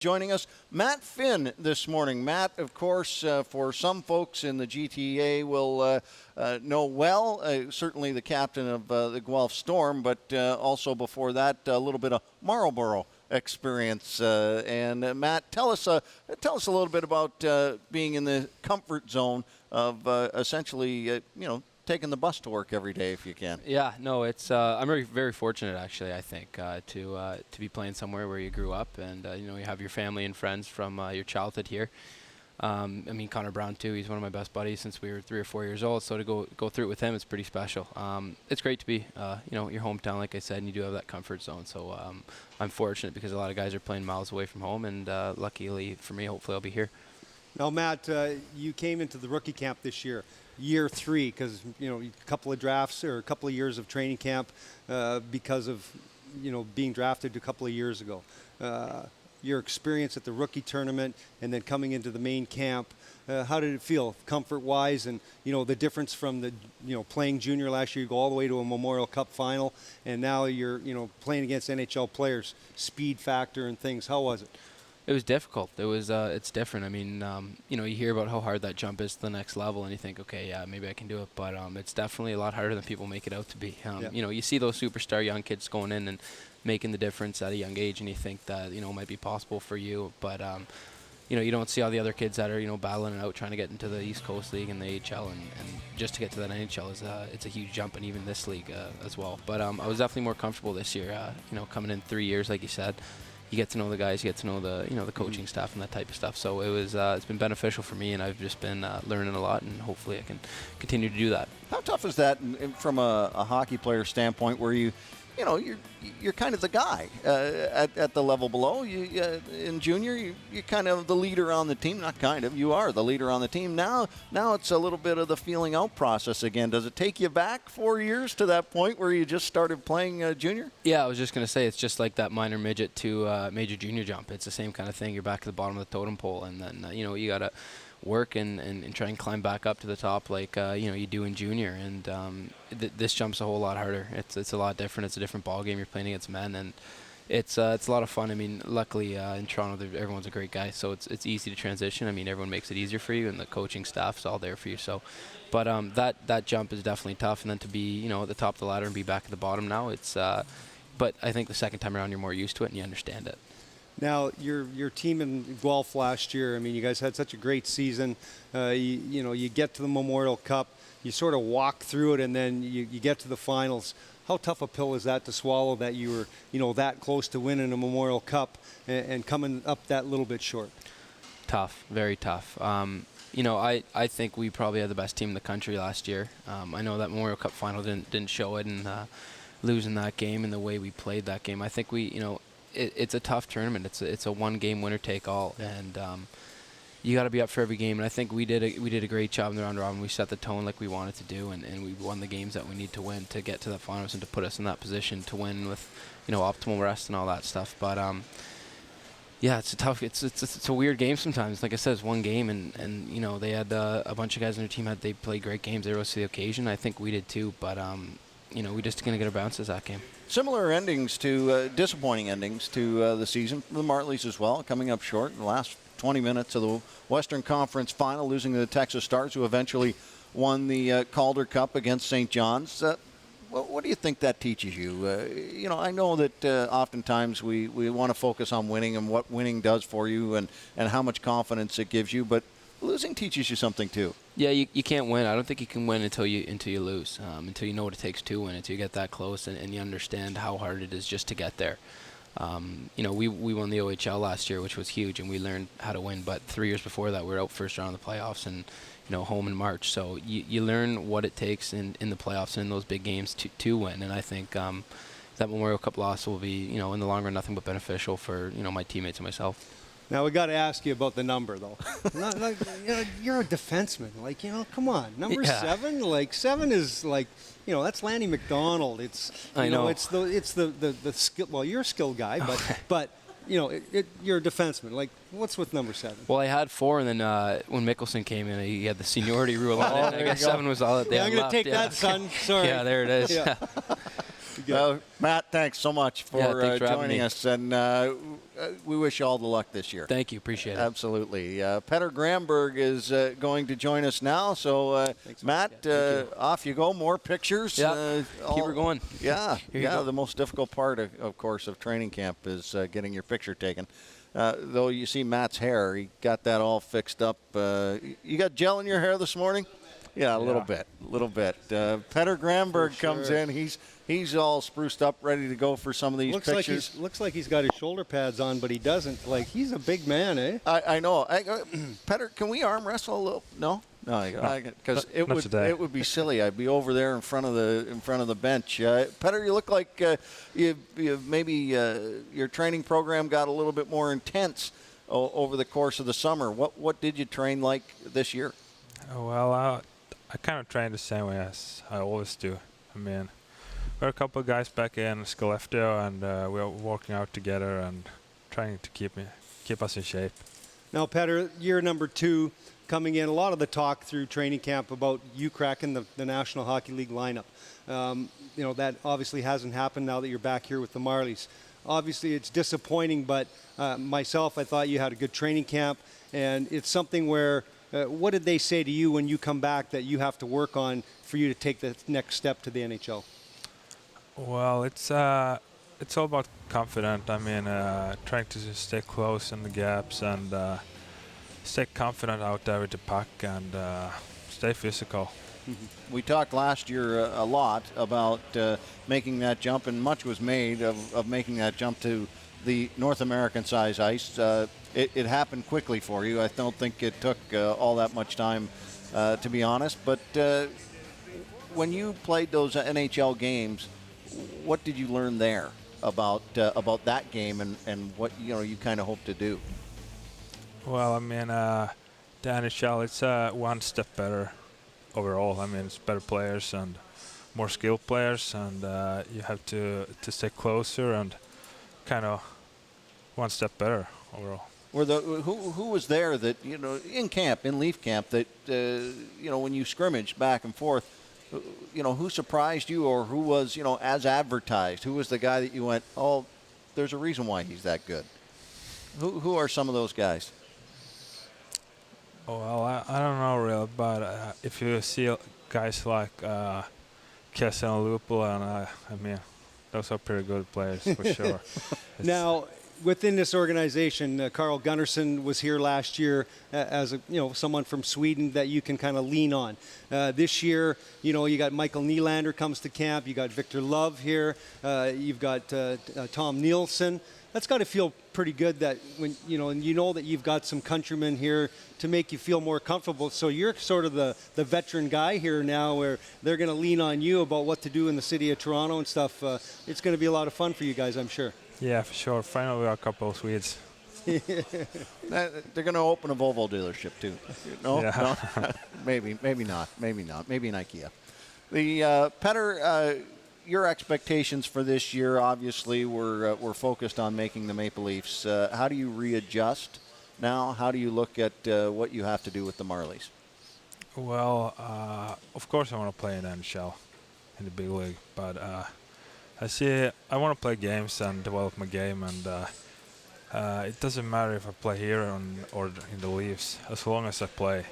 Joining us, Matt Finn this morning. Matt, of course, for some folks in the GTA will know well, certainly the captain of the Guelph Storm, but also before that, a little bit of Marlborough experience. Matt, tell us a little bit about being in the comfort zone of essentially, taking the bus to work every day if you can. Yeah, no, it's I'm very, very fortunate actually. I think to be playing somewhere where you grew up, and you have your family and friends from your childhood here. I mean, Connor Brown too. He's one of my best buddies since we were 3 or 4 years old. So to go through it with him, it's pretty special. It's great to be your hometown, like I said, and you do have that comfort zone. So I'm fortunate because a lot of guys are playing miles away from home, and luckily for me, hopefully I'll be here. Now, Matt, you came into the rookie camp this year. Year 3, because a couple of drafts or a couple of years of training camp because of being drafted a couple of years ago. Your experience at the rookie tournament and then coming into the main camp, how did it feel comfort-wise, and the difference from the playing junior last year, you go all the way to a Memorial Cup final, and now you're playing against NHL players, speed factor and things. How was it? It was difficult. It was. It's different. I mean, you hear about how hard that jump is to the next level, and you think, okay, yeah, maybe I can do it. But it's definitely a lot harder than people make it out to be. You see those superstar young kids going in and making the difference at a young age, and you think that might be possible for you. But you don't see all the other kids that are battling it out, trying to get into the East Coast League and the AHL, and just to get to that NHL is it's a huge jump, and even this league as well. But I was definitely more comfortable this year. Coming in 3 years, like you said. You get to know the guys, you get to know the the coaching staff and that type of stuff. So it was it's been beneficial for me, and I've just been learning a lot, and hopefully I can continue to do that. How tough is that from a hockey player standpoint, where you're kind of the guy at the level below? In junior, you're kind of the leader on the team. Not kind of, you are the leader on the team. Now it's a little bit of the feeling out process again. Does it take you back 4 years to that point where you just started playing junior? Yeah, I was just going to say, it's just like that minor midget to major junior jump. It's the same kind of thing. You're back at the bottom of the totem pole, and then you got to work and try and climb back up to the top like you do in junior, and this jump's a whole lot harder. It's a lot different. It's a different ball game. You're playing against men, and it's a lot of fun. I mean, luckily in Toronto everyone's a great guy, so it's easy to transition. I mean, everyone makes it easier for you, and the coaching staff's all there for you. So, but that jump is definitely tough, and then to be at the top of the ladder and be back at the bottom now, it's but I think the second time around you're more used to it and you understand it. Now, your team in Guelph last year, I mean, you guys had such a great season. You get to the Memorial Cup, you sort of walk through it, and then you get to the finals. How tough a pill is that to swallow, that you were that close to winning a Memorial Cup and coming up that little bit short? Tough, very tough. I think we probably had the best team in the country last year. I know that Memorial Cup final didn't show it, and losing that game and the way we played that game, I think it's a tough tournament. It's a one-game winner-take-all, and you got to be up for every game. And I think we did a great job in the round robin. We set the tone like we wanted to do, and we won the games that we need to win to get to the finals and to put us in that position to win with optimal rest and all that stuff. But yeah, it's a tough. It's a weird game sometimes. Like I said, it's one game, and they had a bunch of guys on their team they played great games. They rose to the occasion. I think we did too, but we just going to get our bounces that game. Similar endings to disappointing endings to the season for the Marlies as well, coming up short in the last 20 minutes of the Western Conference Final, losing to the Texas Stars, who eventually won the Calder Cup against St. John's. What do you think that teaches you? I know that oftentimes we want to focus on winning and what winning does for you and how much confidence it gives you, but losing teaches you something too. Yeah, you can't win. I don't think you can win until you lose, until you know what it takes to win, until you get that close and you understand how hard it is just to get there. We won the OHL last year, which was huge, and we learned how to win. But 3 years before that, we were out first round of the playoffs and home in March. So you learn what it takes in the playoffs and in those big games to win. And I think that Memorial Cup loss will be in the long run nothing but beneficial for my teammates and myself. Now, we got to ask you about the number, though. You're a defenseman. Come on. Number 7? 7 is that's Lanny McDonald. It's I know. It's the skill. Well, you're a skill guy, but you're a defenseman. What's with number 7? Well, I had 4, and then when Mickelson came in, he had the seniority rule on it. I guess 7 was all that they had I'm going to left. take that, son. Sorry. Yeah, there it is. Yeah. Matt, thanks so much for thanks for joining us. And we wish you all the luck this year. Thank you. Appreciate it. Absolutely. Petter Granberg is going to join us now. So, Matt, off you go. More pictures. Yeah. Keep her going. Yeah. Go. The most difficult part, of course, of training camp is getting your picture taken. Though you see Matt's hair, he got that all fixed up. You got gel in your hair this morning? Yeah, a little bit. Petter Granberg comes in. He's all spruced up, ready to go for some of these pictures. Looks like he's got his shoulder pads on, but he doesn't. Like, he's a big man, eh? I know. Petter, can we arm wrestle a little? No, because it would be silly. I'd be over there in front of the bench. Petter, you look like maybe your training program got a little bit more intense over the course of the summer. What did you train like this year? Well, I kind of train the same way as I always do. I mean, we're a couple of guys back in Skellefteå, and we're working out together and trying to keep us in shape. Now, Petter, year number 2 coming in. A lot of the talk through training camp about you cracking the National Hockey League lineup. That obviously hasn't happened now that you're back here with the Marlies. Obviously, it's disappointing, but myself, I thought you had a good training camp, and it's something where what did they say to you when you come back that you have to work on for you to take the next step to the NHL? Well, it's all about confidence. I mean, trying to stay close in the gaps and stay confident out there with the puck and stay physical. We talked last year a lot about making that jump, and much was made of making that jump to the North American size ice. It happened quickly for you. I don't think it took all that much time, to be honest. But when you played those NHL games, what did you learn there about that game and what you kind of hope to do? Well, I mean, the NHL, it's one step better overall. I mean, it's better players and more skilled players, and you have to stay closer and kind of one step better overall. Who was there that in camp, in Leaf camp, that when you scrimmaged back and forth, who surprised you, or who was as advertised? Who was the guy that you went, oh, there's a reason why he's that good? Who are some of those guys? Oh, well, I don't know really, but if you see guys like Kessel and Lupula, and I mean, those are pretty good players for sure. Now, within this organization, Carl Gunnarsson was here last year as someone from Sweden that you can kind of lean on. This year, you got Michael Nylander comes to camp. You got Victor Love here. You've got Tom Nielsen. That's got to feel pretty good that when and that you've got some countrymen here to make you feel more comfortable. So you're sort of the veteran guy here now, where they're going to lean on you about what to do in the city of Toronto and stuff. It's going to be a lot of fun for you guys, I'm sure. Yeah, for sure. Finally, we got a couple of Swedes. They're going to open a Volvo dealership too. No, yeah. No? maybe not. Maybe an IKEA. The Petter, your expectations for this year obviously were focused on making the Maple Leafs. How do you readjust now? How do you look at what you have to do with the Marlies? Well, of course I want to play in the NHL, in the big league, but I want to play games and develop my game, and it doesn't matter if I play here or in the Leafs, as long as I play.